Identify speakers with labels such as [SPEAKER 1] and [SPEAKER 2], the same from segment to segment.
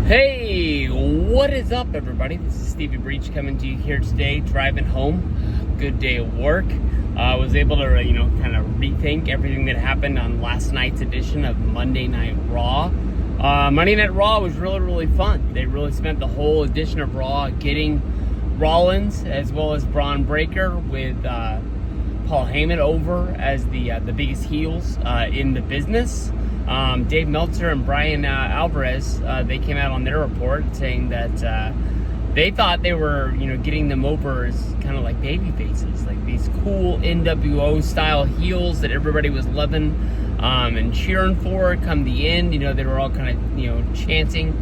[SPEAKER 1] Hey, what is up, everybody? This is Stevie Breach coming to you here today, driving home. Good day of work. I was able to, kind of rethink everything that happened on last night's edition of Monday Night Raw. Monday Night Raw was really, really fun. They really spent the whole edition of Raw getting Rollins as well as Braun Breaker with Paul Heyman over as the biggest heels in the business. Dave Meltzer and Brian Alvarez, they came out on their report saying that they thought they were, getting them over as kind of like baby faces, like these cool NWO style heels that everybody was loving and cheering for. Come the end, they were all kind of, chanting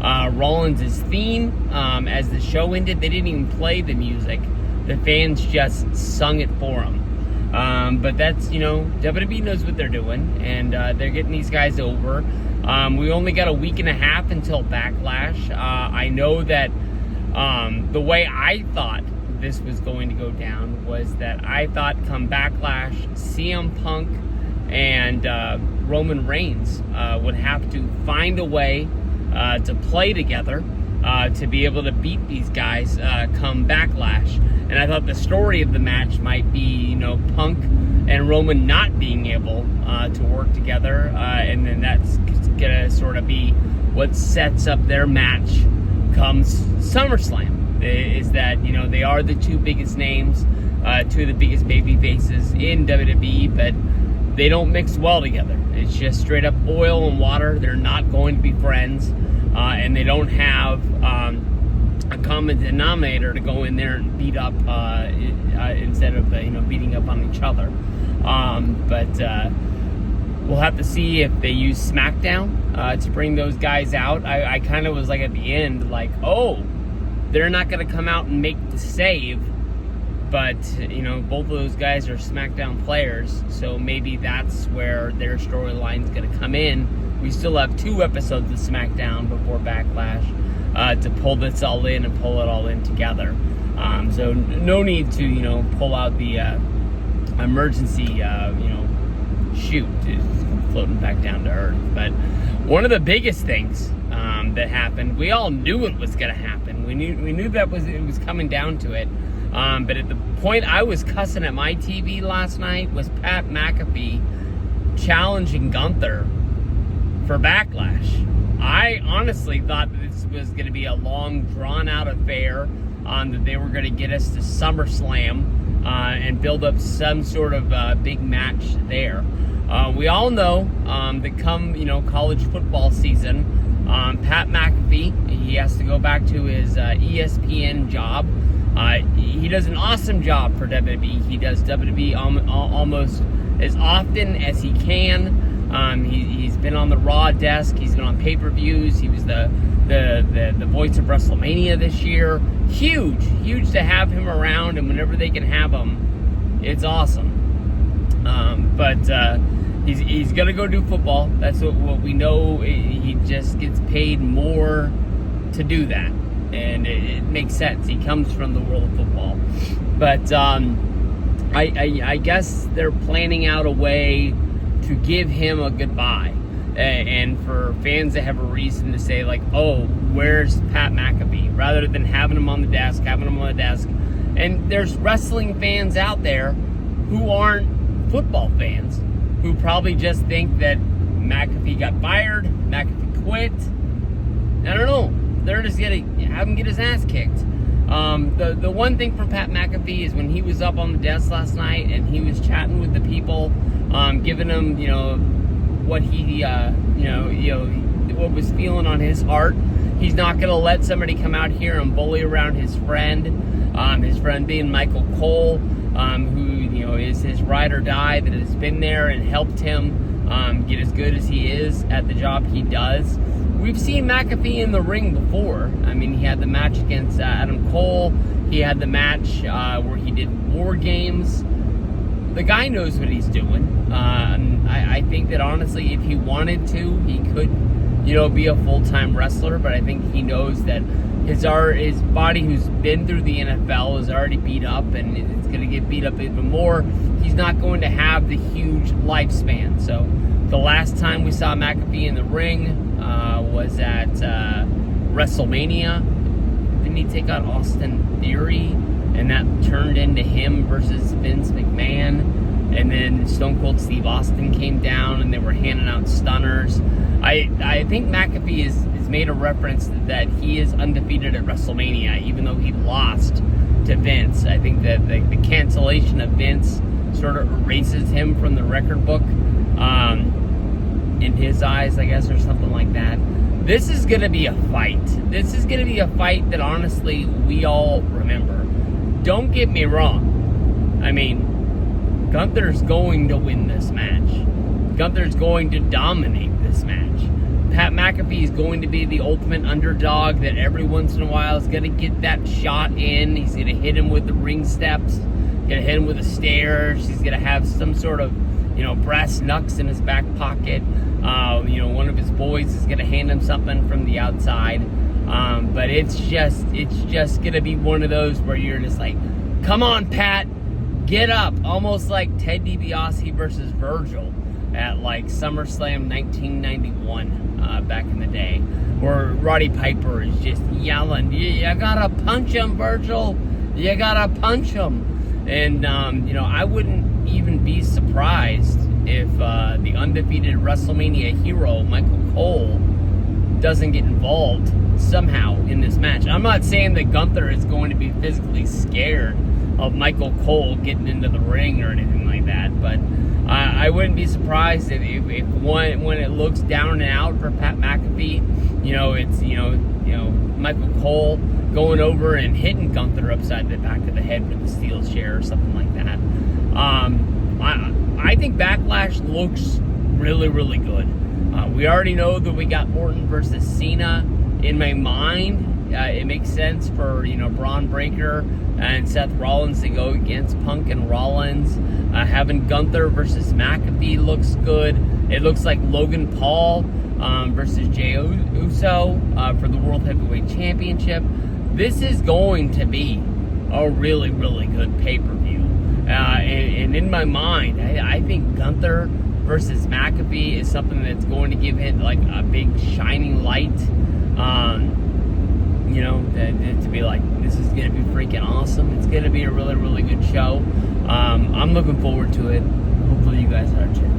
[SPEAKER 1] Rollins' theme as the show ended. They didn't even play the music. The fans just sung it for them. But that's, WWE knows what they're doing, and they're getting these guys over. We only got a week and a half until Backlash. I know that the way I thought this was going to go down was that I thought come Backlash, CM Punk and Roman Reigns would have to find a way to play together to be able to beat these guys come Backlash. And I thought the story of the match might be, Punk and Roman not being able to work together, and then that's gonna sort of be what sets up their match comes SummerSlam. Is that they are the two biggest names, two of the biggest baby faces in WWE, but they don't mix well together. It's just straight up oil and water. They're not going to be friends, and they don't have a common denominator to go in there and beat up instead of beating up on each other. But we'll have to see if they use SmackDown to bring those guys out. I kind of was like at the end, like, oh, they're not going to come out and make the save, but both of those guys are SmackDown players, so maybe that's where their storyline is going to come in. We still have 2 episodes of SmackDown before Backlash to pull this all in and pull it all in together. So no need to, pull out the emergency, chute. It's floating back down to earth. But one of the biggest things that happened, we all knew it was going to happen. We knew that it was coming down to it. But at the point I was cussing at my TV last night was Pat McAfee challenging Gunther for Backlash. I honestly thought that this was going to be a long, drawn-out affair, that they were going to get us to SummerSlam and build up some sort of big match there. We all know that come, college football season, Pat McAfee, he has to go back to his ESPN job. He does an awesome job for WWE. He does WWE almost as often as he can. He's been on the Raw desk. He's been on pay-per-views. He was the voice of WrestleMania this year. Huge to have him around, and whenever they can have him, it's awesome. But he's gonna go do football. That's what we know. He just gets paid more to do that, and it makes sense. He comes from the world of football. But I guess they're planning out a way to give him a goodbye, and for fans to have a reason to say, like, oh, where's Pat McAfee, rather than having him on the desk. And there's wrestling fans out there who aren't football fans, who probably just think that McAfee got fired, McAfee quit. I don't know, they're just gonna have him get his ass kicked. The one thing from Pat McAfee is when he was up on the desk last night and he was chatting with the people, giving them, what he, what was feeling on his heart. He's not going to let somebody come out here and bully around his friend being Michael Cole, who, is his ride or die, that has been there and helped him get as good as he is at the job he does. We've seen McAfee in the ring before. I mean, he had the match against Adam Cole. He had the match where he did War Games. The guy knows what he's doing. I think that honestly, if he wanted to, he could, be a full-time wrestler. But I think he knows that his body, who's been through the NFL, is already beat up, and it's going to get beat up even more. He's not going to have the huge lifespan. So the last time we saw McAfee in the ring was at WrestleMania, didn't he take out Austin Theory? And that turned into him versus Vince McMahon. And then Stone Cold Steve Austin came down and they were handing out stunners. I think McAfee has made a reference that he is undefeated at WrestleMania, even though he lost to Vince. I think that the cancellation of Vince sort of erases him from the record book, in his eyes, I guess, or something like that. This is going to be a fight. This is going to be a fight that, honestly, we all remember. Don't get me wrong. I mean, Gunther's going to win this match. Gunther's going to dominate this match. Pat McAfee is going to be the ultimate underdog that every once in a while is going to get that shot in. He's going to hit him with the ring steps. Going to hit him with the stairs. He's going to have some sort of, brass knucks in his back pocket. One of his boys is going to hand him something from the outside. But it's just going to be one of those where you're just like, come on, Pat, get up. Almost like Ted DiBiase versus Virgil at like SummerSlam 1991 back in the day, where Roddy Piper is just yelling, you gotta punch him, Virgil. You gotta punch him. And, I wouldn't even be surprised if the undefeated WrestleMania hero, Michael Cole, doesn't get involved somehow in this match. I'm not saying that Gunther is going to be physically scared of Michael Cole getting into the ring or anything like that, but I wouldn't be surprised if when it looks down and out for Pat McAfee, it's Michael Cole going over and hitting Gunther upside the back of the head with a steel chair or something like that. I think Backlash looks really, really good. We already know that we got Orton versus Cena. In my mind, it makes sense for, Braun Breaker and Seth Rollins to go against Punk and Rollins. Having Gunther versus McAfee looks good. It looks like Logan Paul versus Jey Uso for the World Heavyweight Championship. This is going to be a really, really good pay-per-view. And in my mind, I think Gunther versus McAfee is something that's going to give it like a big shining light. To be like, this is going to be freaking awesome. It's going to be a really, really good show. I'm looking forward to it. Hopefully you guys are too.